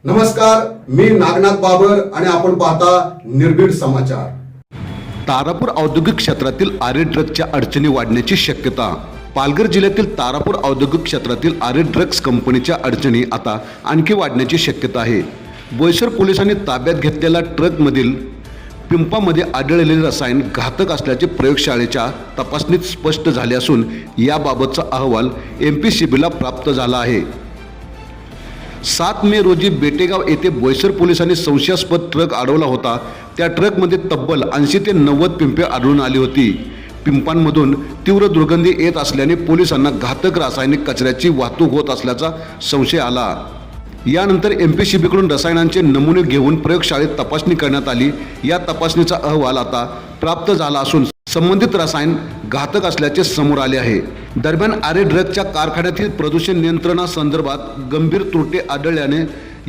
नमस्कार, मी नागनाथ बाबर आणि आपण पाहता निर्भीड समाचार। तारापूर औद्योगिक क्षेत्रातील आरे ड्रग्जच्या अडचणी वाढण्याची शक्यता। पालघर जिल्ह्यातील तारापूर औद्योगिक क्षेत्रातील आरे ड्रग्ज कंपनीच्या अडचणी आता आणखी वाढण्याची शक्यता आहे। बोईसर पोलिसांनी ताब्यात घेतलेल्या ट्रकमधील पिंपामध्ये आढळलेले रसायन घातक असल्याचे प्रयोगशाळेच्या तपासणीत स्पष्ट झाले असून याबाबतचा अहवाल MPCBला प्राप्त झाला आहे। 7 मे रोजी बेटेगाव येथे बोईसर पोलिसांनी संशयास्पद ट्रक अडवला होता। त्या ट्रकमध्ये तब्बल 80 ते 90 पिंपे आढळून आली होती। पिंपांमधून तीव्र दुर्गंधी येत असल्याने पोलिसांना घातक रासायनिक कचऱ्याची वाहतूक होत असल्याचा संशय आला। यानंतर MPCBकडून रसायनांचे नमुने घेऊन प्रयोगशाळेत तपासणी करण्यात आली। या तपासणीचा अहवाल आता प्राप्त झाला असून संबंधित रसायन घातक असल्याचे समोर आले आहे। दरम्यान आरे ड्रग्जच्या कारखान्यातील प्रदूषण नियंत्रणासंदर्भात गंभीर त्रुटी आढळल्याने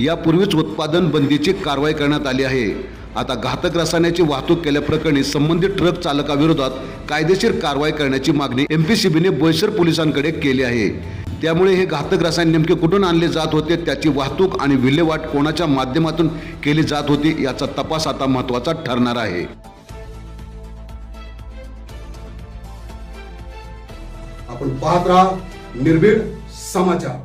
यापूर्वीच उत्पादन बंदीची कारवाई करण्यात आली आहे। आता घातक रसायनाची वाहतूक केल्याप्रकरणी संबंधित ट्रक चालकाविरोधात कायदेशीर कारवाई करण्याची मागणी MPCBने बोईसर पोलिसांकडे केली आहे। त्यामुळे हे घातक रसायन नेमके कुठून आणले जात होते, त्याची वाहतूक आणि विल्हेवाट कोणाच्या माध्यमातून केली जात होती याचा तपास आता महत्त्वाचा ठरणार आहे। आपण पाहत राहा निर्भीड समाचार।